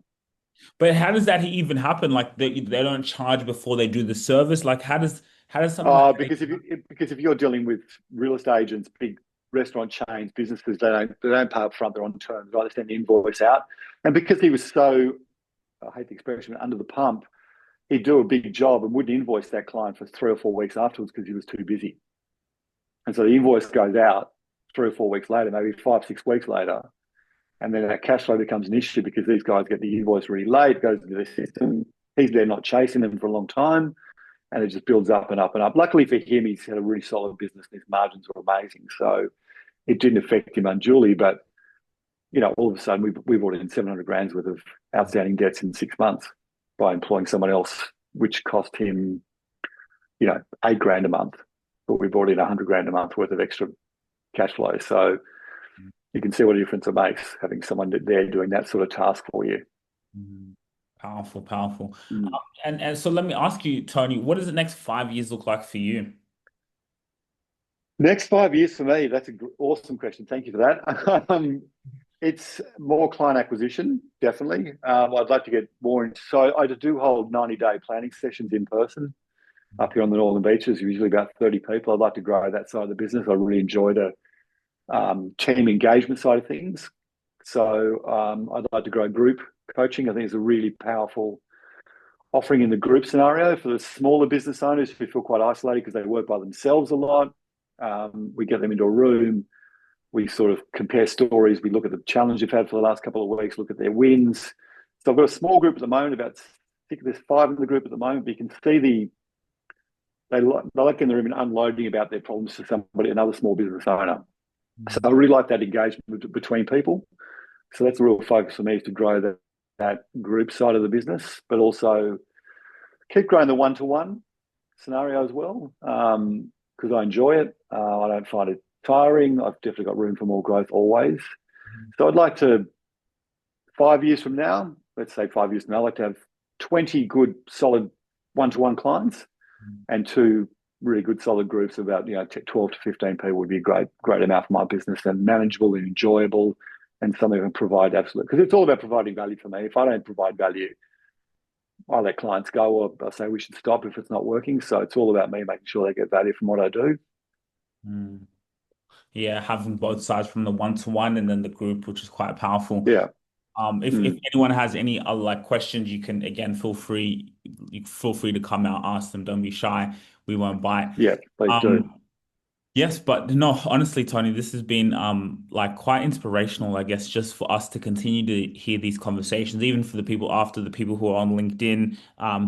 But how does that even happen? Like they don't charge before they do the service? Like how does something like that? Because if you're dealing with real estate agents, big restaurant chains, businesses, they don't pay up front. They're on terms, right? They send the invoice out, and because he was so, I hate the expression, under the pump, he'd do a big job and wouldn't invoice that client for 3 or 4 weeks afterwards because he was too busy. And so the invoice goes out 3 or 4 weeks later, maybe 5, 6 weeks later, and then that cash flow becomes an issue because these guys get the invoice really late, goes into the system. He's there not chasing them for a long time and it just builds up and up and up. Luckily for him, he's had a really solid business and his margins were amazing. So it didn't affect him unduly, but all of a sudden we brought in 700 grand's worth of outstanding debts in 6 months by employing someone else, which cost him, 8 grand a month, but we brought in 100 grand a month worth of extra cash flow. So you can see what a difference it makes having someone there doing that sort of task for you. Mm. Powerful, powerful. Mm. And so let me ask you, Tony, what does the next 5 years look like for you? Next 5 years for me, that's an awesome question. Thank you for that. It's more client acquisition, definitely. I'd like to get more in. So I do hold 90-day planning sessions in person up here on the Northern Beaches, usually about 30 people. I'd like to grow that side of the business. I really enjoy the team engagement side of things. So I'd like to grow group coaching. I think it's a really powerful offering in the group scenario for the smaller business owners who feel quite isolated because they work by themselves a lot. We get them into a room. We sort of compare stories. We look at the challenge they've had for the last couple of weeks, look at their wins. So I've got a small group at the moment, there's 5 in the group at the moment, but you can see they like in the room and unloading about their problems to another small business owner. So I really like that engagement between people. So that's a real focus for me is to grow that group side of the business, but also keep growing the one-to-one scenario as well because I enjoy it. I don't find it tiring. I've definitely got room for more growth always. So I'd like to, 5 years from now, let's say 5 years from now, I'd like to have 20 good, solid one-to-one clients and 2 really good, solid groups of about 12 to 15 people would be a great amount for my business and manageable and enjoyable and something that can provide absolute, because it's all about providing value for me. If I don't provide value, I let clients go, or I say we should stop if it's not working. So it's all about me making sure they get value from what I do. Mm. Yeah, having both sides from the one-to-one and then the group, which is quite powerful. Yeah. If Mm. anyone has any other like questions, you can again feel free to come out, ask them. Don't be shy. We won't bite. Yeah, please do. Um, Yes, but no, honestly, Tony, this has been like quite inspirational, I guess, just for us to continue to hear these conversations, even for the people after the people who are on LinkedIn.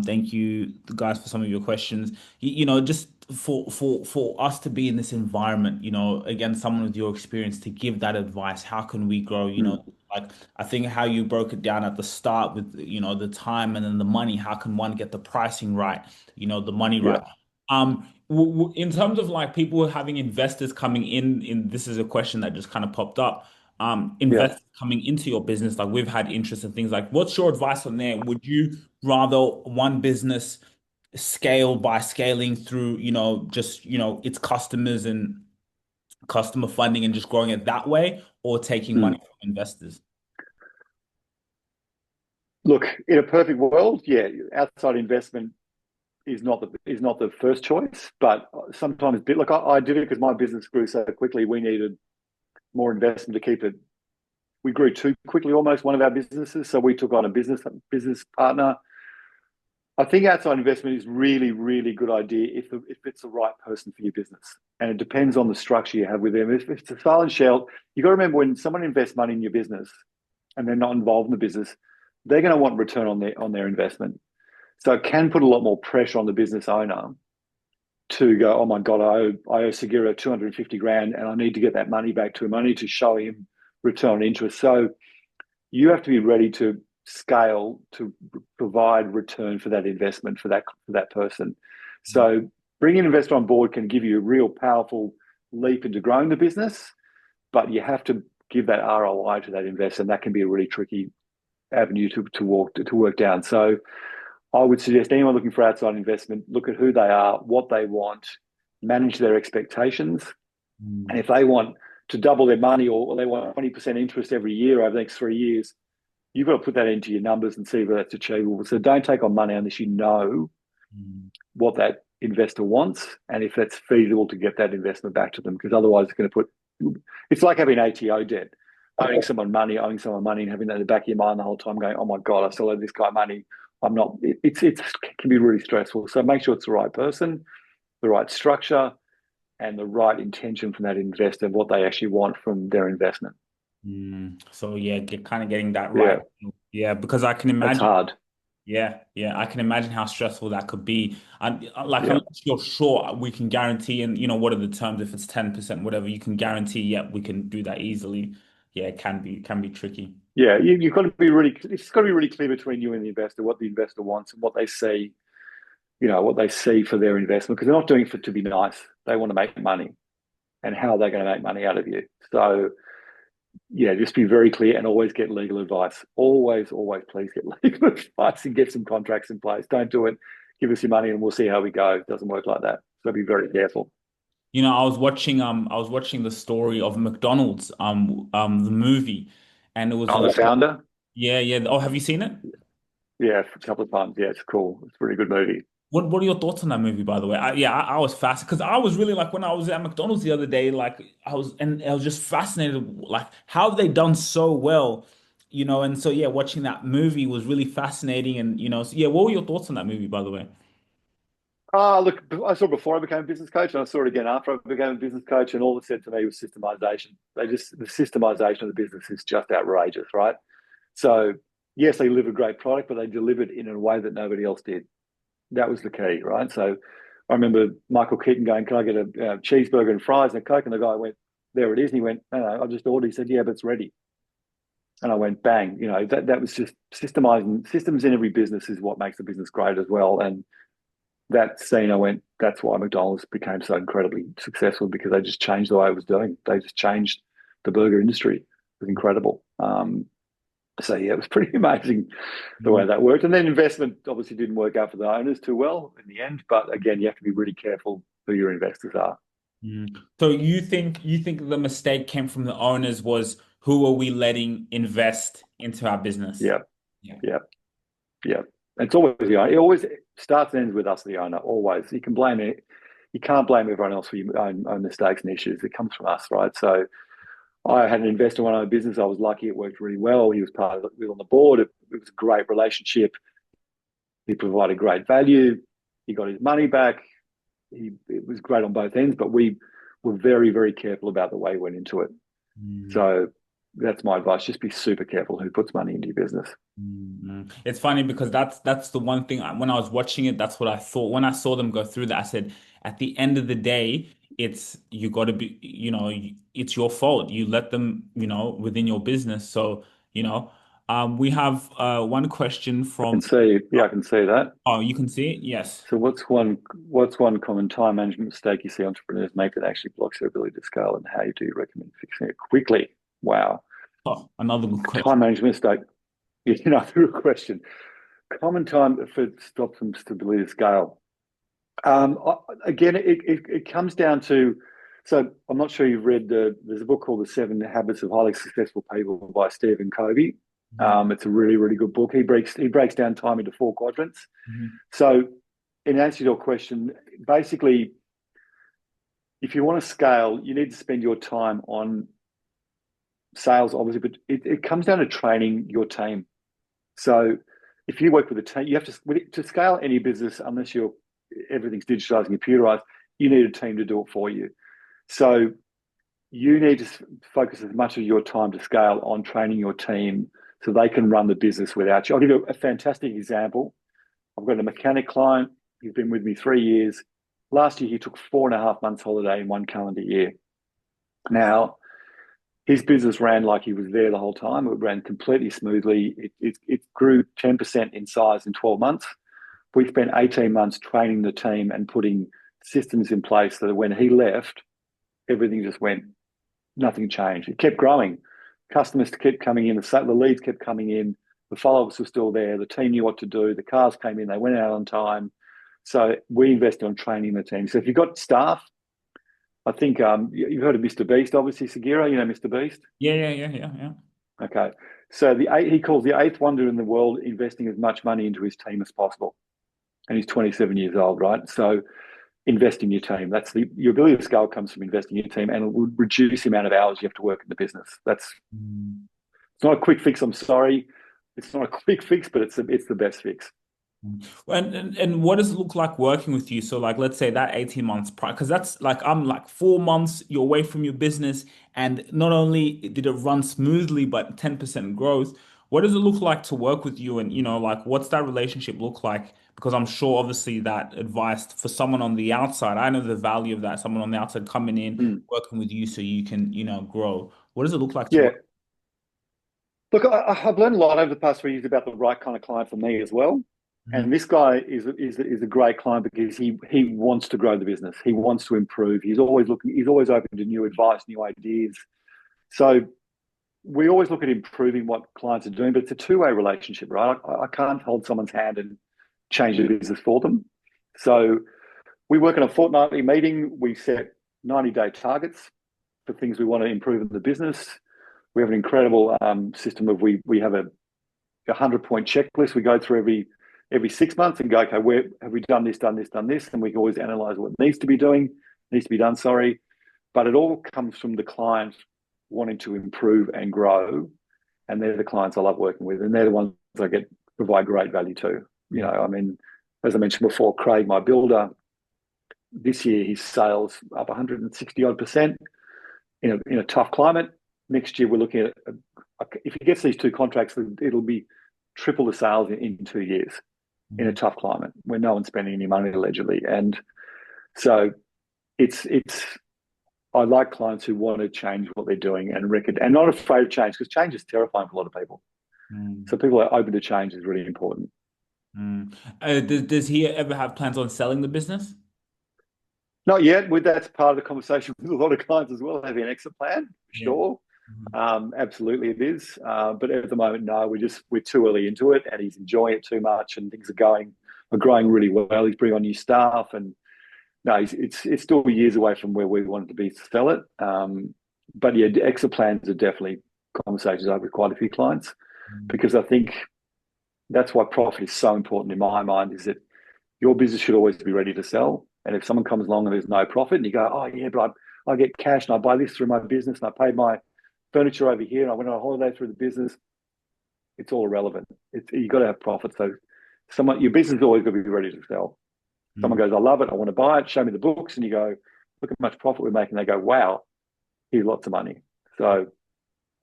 Thank you guys for some of your questions. Just for us to be in this environment, again, someone with your experience to give that advice, how can we grow? Mm. Like I think how you broke it down at the start with, the time and then the money, how can one get the pricing right, the money Yeah. right? In terms of like people having investors coming in this is a question that just kind of popped up. Yeah. Investors coming into your business, like we've had interest in things like, what's your advice on there? Would you rather one business scale by scaling through, just, its customers and customer funding and just growing it that way, or taking money Mm. from investors? Look, in a perfect world, yeah, outside investment is not the first choice, but sometimes look, I did it because my business grew so quickly. We needed more investment to keep it. We grew too quickly, almost one of our businesses, so we took on a business partner. I think outside investment is really, really good idea if it's the right person for your business, and it depends on the structure you have with them. If it's a silent shell, you got to remember when someone invests money in your business and they're not involved in the business, they're going to want return on their investment. So it can put a lot more pressure on the business owner to go, oh my God, I owe Sugira 250 grand and I need to get that money back to him. I need to show him return on interest. So you have to be ready to scale to provide return for that investment for that person. So bringing an investor on board can give you a real powerful leap into growing the business, but you have to give that ROI to that investor, and that can be a really tricky avenue to work down. So I would suggest anyone looking for outside investment, look at who they are, what they want, manage their expectations. And Mm. if they want to double their money, or they want 20% interest every year over the next 3 years, you've got to put that into your numbers and see whether that's achievable. So don't take on money unless you know Mm. what that investor wants and if that's feasible to get that investment back to them, because otherwise it's like having ATO debt, owing someone money and having that in the back of your mind the whole time going, oh my God, I still owe this guy money. I'm not, it can be really stressful. So make sure it's the right person, the right structure, and the right intention from that investor, what they actually want from their investment. So yeah, kind of getting that right. Yeah, Yeah, because I can that's imagine. hard. Yeah, yeah, I can imagine how stressful that could be. And like, Yeah. unless you're sure, we can guarantee, and what are the terms? If it's 10%, whatever, you can guarantee, yeah, we can do that easily. Yeah, it can be tricky. Yeah, you've got to be it's got to be really clear between you and the investor, what the investor wants and what they see for their investment, because they're not doing it to be nice. They want to make money, and how they're going to make money out of you. So yeah, just be very clear and always get legal advice. Always, always, please get legal advice and get some contracts in place. Don't do it. Give us your money and we'll see how we go. It doesn't work like that. So be very careful. I was watching the story of McDonald's, the movie, and it was Oh, the founder? yeah, yeah. Oh, have you seen it? Yeah, a couple of times. Yeah, it's cool. It's a really good movie. What are your thoughts on that movie, by the way? I was fascinated because I was really like when I was at McDonald's the other day, like I was just fascinated, like how have they done so well, and so yeah, watching that movie was really fascinating, and so, yeah, what were your thoughts on that movie, by the way? Look, I saw it before I became a business coach, and I saw it again after I became a business coach, and all it said to me was systemization. The systemization of the business is just outrageous, right? So, yes, they delivered a great product, but they delivered in a way that nobody else did. That was the key, right? So, I remember Michael Keaton going, "Can I get a cheeseburger and fries and a Coke?" And the guy went, "There it is." And he went, "No, no, I just ordered." He said, "Yeah, but it's ready." And I went, "Bang!" That was just systemizing. Systems in every business is what makes the business great as well. And that scene, I went, that's why McDonald's became so incredibly successful, because they just changed the way it was doing. They just changed the burger industry. It was incredible. So yeah, it was pretty amazing the way Mm. that worked. And then investment obviously didn't work out for the owners too well in the end. But again, you have to be really careful who your investors are. Mm. So you think the mistake came from the owners was who are we letting invest into our business? Yeah, Yeah. yeah, yeah. It's always the owner. It always starts and ends with us, the owner. Always. You can blame it. You can't blame everyone else for your own mistakes and issues. It comes from us, right? So I had an investor in my own business. I was lucky; it worked really well. He was part of it. We were on the board. It was a great relationship. He provided great value. He got his money back. It was great on both ends, but we were very, very careful about the way we went into it. Mm. So that's my advice. Just be super careful who puts money into your business. It's funny because that's the one thing when I was watching it, that's what I thought. When I saw them go through that, I said, at the end of the day, it's you got to be, it's your fault. You let them, within your business. So, we have one question I from, can see, yeah, I can see that. oh, you can see it? Yes. So what's one common time management mistake you see entrepreneurs make that actually blocks their ability to scale, and how do you recommend fixing it quickly? Wow, Oh, another good question. time management mistake. Another question. Common time for stop from stability to scale. Again, it comes down to. So I'm not sure you've read there's a book called The Seven Habits of Highly Successful People by Stephen Covey. Mhm, It's a really, really good book. He breaks down time into four quadrants. mhm, So, in answer to your question, basically, if you want to scale, you need to spend your time on sales, obviously, but it comes down to training your team. So, if you work with a team, you have to scale any business, unless everything's digitalized and computerized, you need a team to do it for you. So, you need to focus as much of your time to scale on training your team so they can run the business without you. I'll give you a fantastic example. I've got a mechanic client. He's been with me 3 years. Last year, he took 4.5 months holiday in one calendar year. Now, his business ran like he was there the whole time. It ran completely smoothly. It grew 10% in size in 12 months. We spent 18 months training the team and putting systems in place so that when he left, everything just went, nothing changed. It kept growing. Customers kept coming in, the leads kept coming in, the follow-ups were still there, the team knew what to do, the cars came in, they went out on time. So we invested on training the team. So if you've got staff, I think you've heard of Mr. Beast, obviously, Sugira, Mr. Beast? Yeah, yeah, yeah, yeah, yeah. Okay. So he calls the eighth wonder in the world investing as much money into his team as possible. And he's 27 years old, right? So invest in your team. Your ability to scale comes from investing in your team, and it will reduce the amount of hours you have to work in the business. Mm. It's not a quick fix. I'm sorry, it's not a quick fix, but it's the best fix. And what does it look like working with you? So like let's say that 18 months prior, because that's like I'm like 4 months you're away from your business, and not only did it run smoothly, but 10% growth. What does it look like to work with you? And like what's that relationship look like? Because I'm sure obviously that advice for someone on the outside, I know the value of that, someone on the outside coming in, Mm. working with you so you can, grow. What does it look like to Yeah. work? Look, I've learned a lot over the past 3 years about the right kind of client for me as well. Mhm. And this guy is a great client because he wants to grow the business. He wants to improve. He's always looking. He's always open to new advice, new ideas. So we always look at improving what clients are doing, but it's a two-way relationship, right? I can't hold someone's hand and change the business for them. So we work on a fortnightly meeting. We set 90-day targets for things we want to improve in the business. We have an incredible system of we have a 100-point checklist. We go through every 6 months and go, okay, where have we done this, done this, done this, and we can always analyze what needs to be done. Sorry, but it all comes from the client wanting to improve and grow, and they're the clients I love working with, and they're the ones I provide great value to. Yeah. I mean, as I mentioned before, Craig, my builder, this year his sales up 160 odd percent in a tough climate. Next year we're looking at if he gets these two contracts, it'll be triple the sales in 2 years in a Mhm. tough climate where no one's spending any money allegedly. And so it's I like clients who want to change what they're doing and not afraid of change, because change is terrifying for a lot of people. So Mm. people are open to change is really important. Mm. Does he ever have plans on selling the business? Not yet. That's part of the conversation with a lot of clients as well. Having an exit plan, Yeah. sure. Mhm. Absolutely it is. But at the moment, no, we're too early into it, and he's enjoying it too much, and things are growing really well. He's bringing on new staff, and no, it's still years away from where we wanted to be to sell it. But yeah, exit plans are definitely conversations over with quite a few clients Mm. because I think that's why profit is so important in my mind is that your business should always be ready to sell. And if someone comes along and there's no profit and you go, oh, yeah, but I get cash and I buy this through my business and I paid my furniture over here and I went on a holiday through the business, it's all irrelevant. You've got to have profit. So your business is always going to be ready to sell. Someone Mm. goes, I love it. I want to buy it. Show me the books. And you go, look how much profit we're making. They go, wow, here's lots of money. So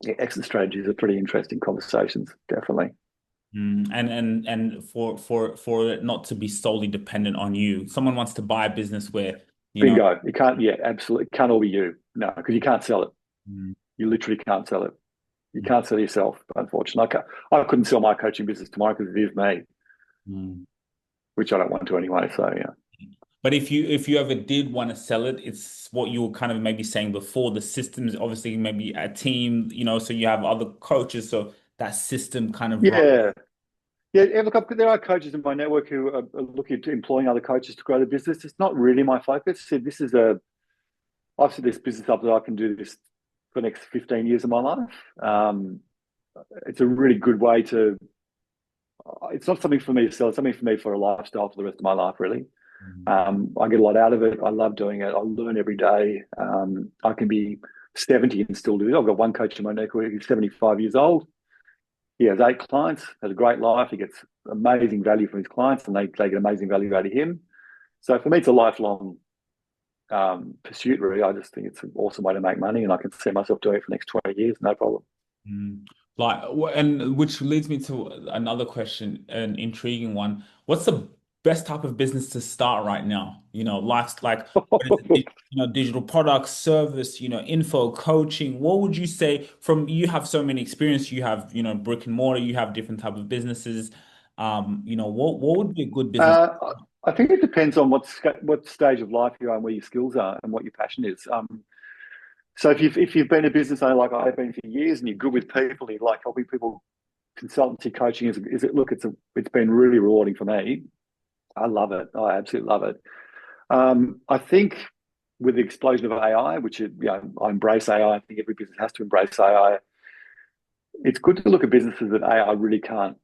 yeah, exit strategies are pretty interesting conversations, definitely. Mm. And for it not to be solely dependent on you. Someone wants to buy a business where, you know, Bingo. It can't, yeah, absolutely. It can't all be you. No, because you can't sell it. mm, You literally can't sell it. You can't sell yourself, unfortunately. I couldn't sell my coaching business tomorrow because it is me, mm. which I don't want to anyway. So, yeah. But if you ever did want to sell it, it's what you were kind of maybe saying before. The systems, obviously, maybe a team, so you have other coaches, so that system kind of runs. Yeah. Yeah. Look, there are coaches in my network who are looking at employing other coaches to grow the business. It's not really my focus. See, I've set this business up that I can do this for the next 15 years of my life. It's a really good way to, it's not something for me to sell, it's something for me for a lifestyle for the rest of my life, really. Mm. I get a lot out of it. I love doing it. I learn every day. I can be 70 and still do it. I've got one coach in my network who's 75 years old. He has 8 clients, has a great life. He gets amazing value from his clients and they get amazing value out of him. So for me, it's a lifelong pursuit, really. I just think it's an awesome way to make money and I can see myself doing it for the next 20 years, no problem. Mm. Like, and which leads me to another question, an intriguing one. What's the best type of business to start right now? Like what is it, digital products, service, info, coaching. What would you say from you have so many experience, you have, brick and mortar, you have different type of businesses. What would be a good business? uh, I think it depends on what stage of life you're on, where your skills are and what your passion is. So if you've been a business owner like I've been for years and you're good with people, you like helping people, consultancy coaching is it look it's been really rewarding for me. I love it. I absolutely love it. I think with the explosion of AI, which I embrace AI. I think every business has to embrace AI. It's good to look at businesses that AI really can't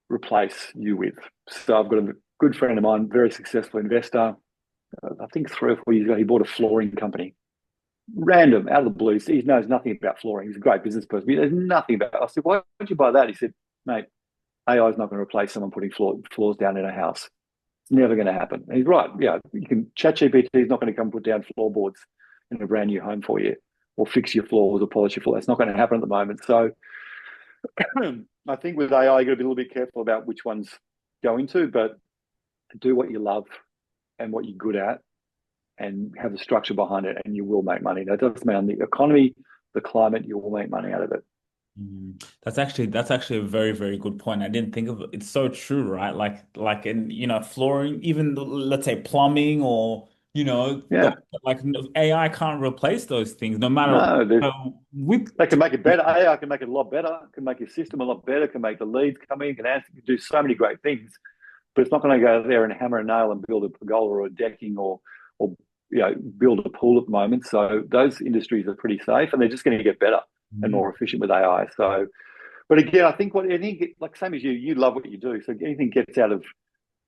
replace you with. So I've got a good friend of mine, very successful investor. I think 3 or 4 years ago, he bought a flooring company. Random, out of the blue. He knows nothing about flooring. He's a great business person. But he knows nothing about it. I said, why don't you buy that? He said, mate, AI is not going to replace someone putting floors down in a house. It's never going to happen. And he's right. Yeah, you can ChatGPT is not going to come put down floorboards in a brand new home for you, or fix your floors or polish your floors. That's not going to happen at the moment. So I think with AI, you got to be a little bit careful about which ones go into, but do what you love and what you're good at, and have a structure behind it, and you will make money. That doesn't mean the economy, the climate, you will make money out of it. Mm. That's actually a very, very good point. I didn't think of it. It's so true, right? Like in, flooring, even let's say plumbing or, Yeah, like AI can't replace those things no matter no, with they can make it better. AI can make it a lot better. Can make your system a lot better. Can make the leads come in. Can answer, can do so many great things. But it's not going to go there and hammer a nail and build a pergola or a decking or build a pool at the moment. So those industries are pretty safe and they're just going to get better and Mm. more efficient with AI. So, but again, I think like same as you love what you do. So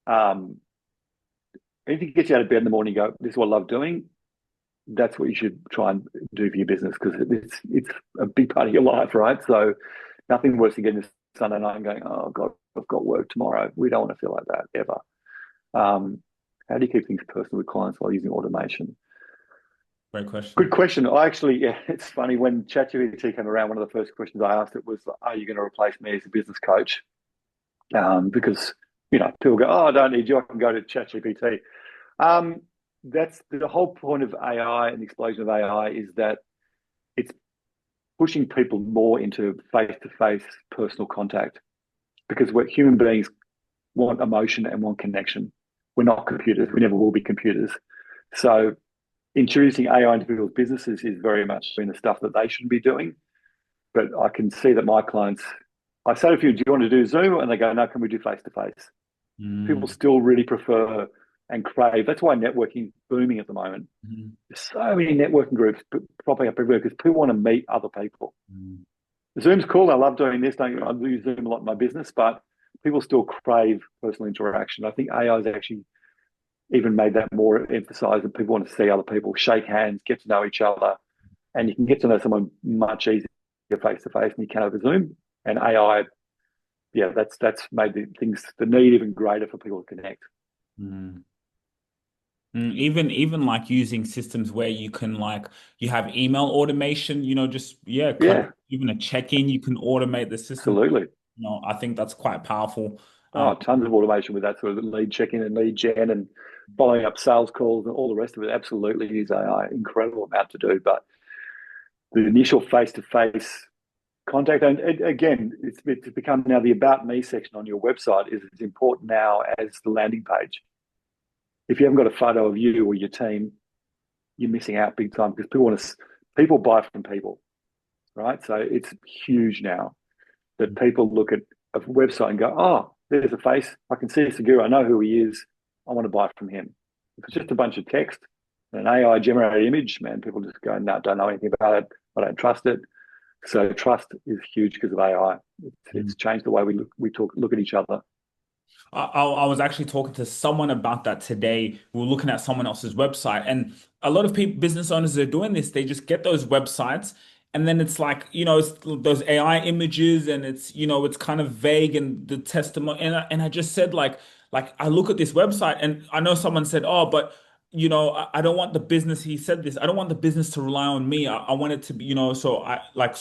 um, anything gets you out of bed in the morning, you go, this is what I love doing. That's what you should try and do for your business because it's a big part of your life, right? So nothing worse than getting to Sunday night and going, oh God, I've got work tomorrow. We don't want to feel like that ever. Um, how do you keep things personal with clients while using automation? Great Good question. question. I actually, yeah, it's funny when ChatGPT came around. One of the first questions I asked it was, "Are you going to replace me as a business coach?" Because people go, "Oh, I don't need you. I can go to ChatGPT." Um, that's the whole point of AI and the explosion of AI is that it's pushing people more into face-to-face personal contact because we're human beings want emotion and want connection. We're not computers. We never will be computers. So introducing AI into people's businesses is very much doing the stuff that they should be doing. But I can see that my clients, I say to a few, do you want to do Zoom? And they go, no, can we do face to face? People Mm. still really prefer and crave. That's why networking is booming at the moment. Mm. There's so many networking groups popping up everywhere because people want to meet other people. Mm. Zoom's cool. I love doing this. Don't get me wrong, I use Zoom a lot in my business, but people still crave personal interaction. I think AI has actually even made that more emphasized that people want to see other people, shake hands, get to know each other, and you can get to know someone much easier face to face than you can over Zoom. And AI, yeah, that's made the need even greater for people to connect. Mm. Even like using systems where you can like you have email automation, just yeah, kind of Yeah, even a check-in, you can automate the system. absolutely. I think that's quite powerful. Oh, tons of automation with that sort of lead checking and lead gen and following up sales calls and all the rest of it. Absolutely use AI. Incredible amount to do. But the initial face to face contact, and again, it's become now the About Me section on your website is as important now as the landing page. If you haven't got a photo of you or your team, you're missing out big time because people buy from people, right? So it's huge now that people look at a website and go, oh, there's a face. I can see Sugira. I know who he is. I want to buy from him. If it's just a bunch of text, an AI generated image, man, people just go, no, don't know anything about it. I don't trust it. So trust is huge because of AI. It's changed the way look at each other. I was actually talking to someone about that today. We were looking at someone else's website, and a lot of people, business owners are doing this. They just get those websites, and then it's like, it's those AI images, and it's kind of vague, and the testimony. And I just said like I look at this website, and I know someone said, oh, but I don't want the business. He said this. I don't want the business to rely on me. I want it to be, so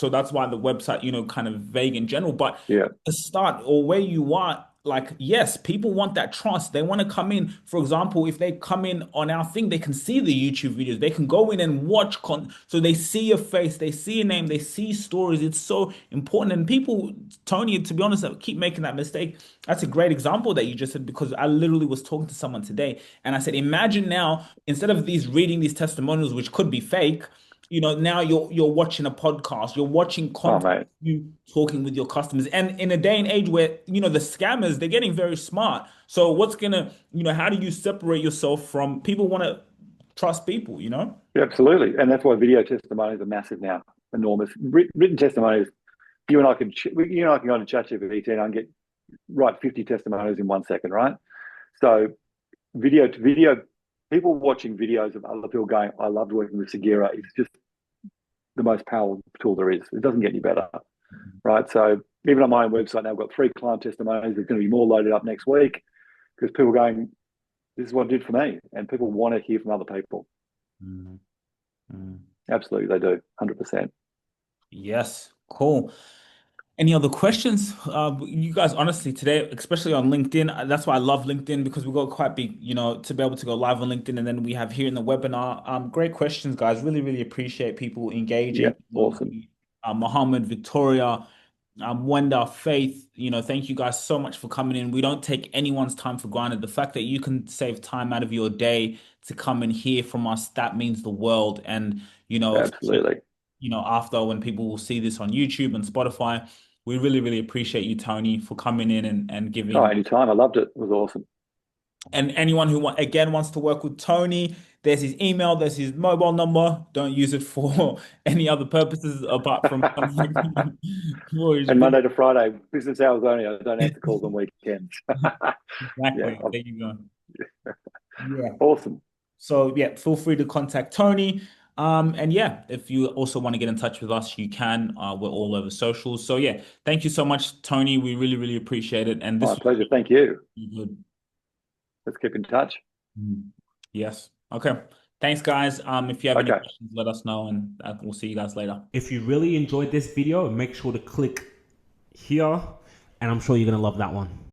that's why the website, kind of vague in general. But Yeah. the start or where you are, like, yes, people want that trust. They want to come in. For example, if they come in on our thing, they can see the YouTube videos. They can go in and watch so they see your face, they see your name, they see stories. It's so important. And people, Tony, to be honest, I keep making that mistake. That's a great example that you just said, because I literally was talking to someone today and I said, imagine now, instead of these reading these testimonials, which could be fake, now you're watching a podcast, you're watching Oh, content, mate. you talking with your customers. And in a day and age where, the scammers, they're getting very smart. So how do you separate yourself from people want to trust people? Yeah, absolutely. And that's why video testimonies are massive now, enormous. Written testimonies, you and I can go to ChatGPT and I can write 50 testimonials in 1 second, right? So video to video, people watching videos of other people going, I loved working with Sugira. It's just the most powerful tool there is. It doesn't get any better, right? So even on my own website now, I've got 3 client testimonials. There's going to be more loaded up next week because people are going, this is what it did for me. And people want to hear from other people. Mm, mm. Absolutely, they do, 100%. Yes, cool. Any other questions? You guys, honestly, today, especially on LinkedIn, that's why I love LinkedIn, because we got quite big, to be able to go live on LinkedIn, and then we have here in the webinar. Great questions, guys. Really, really appreciate people Yeah, engaging. awesome. Mohammed, Victoria, Wenda, Faith, thank you guys so much for coming in. We don't take anyone's time for granted. The fact that you can save time out of your day to come and hear from us, that means the world. And, especially, Absolutely. after when people will see this on YouTube and Spotify, we really, really appreciate you, Tony, for coming in and Oh, giving. anytime. I loved it. It was awesome. And anyone who again wants to work with Tony, there's his email, there's his mobile number. Don't use it for any other purposes apart from for his And business. Monday to Friday, business hours only. I don't answer calls on weekends. Yeah, Exactly. There you go. Yeah. awesome. So yeah, feel free to contact Tony. And yeah, if you also want to get in touch with us, you can. We're all over socials. So yeah, thank you so much, Tony. We really, really appreciate it. And this My was pleasure. Thank you. really good. Let's keep in touch. Mm. Yes. Okay. Thanks, guys. If you have any Okay. questions, let us know, and we'll see you guys later. If you really enjoyed this video, make sure to click here, and I'm sure you're gonna love that one.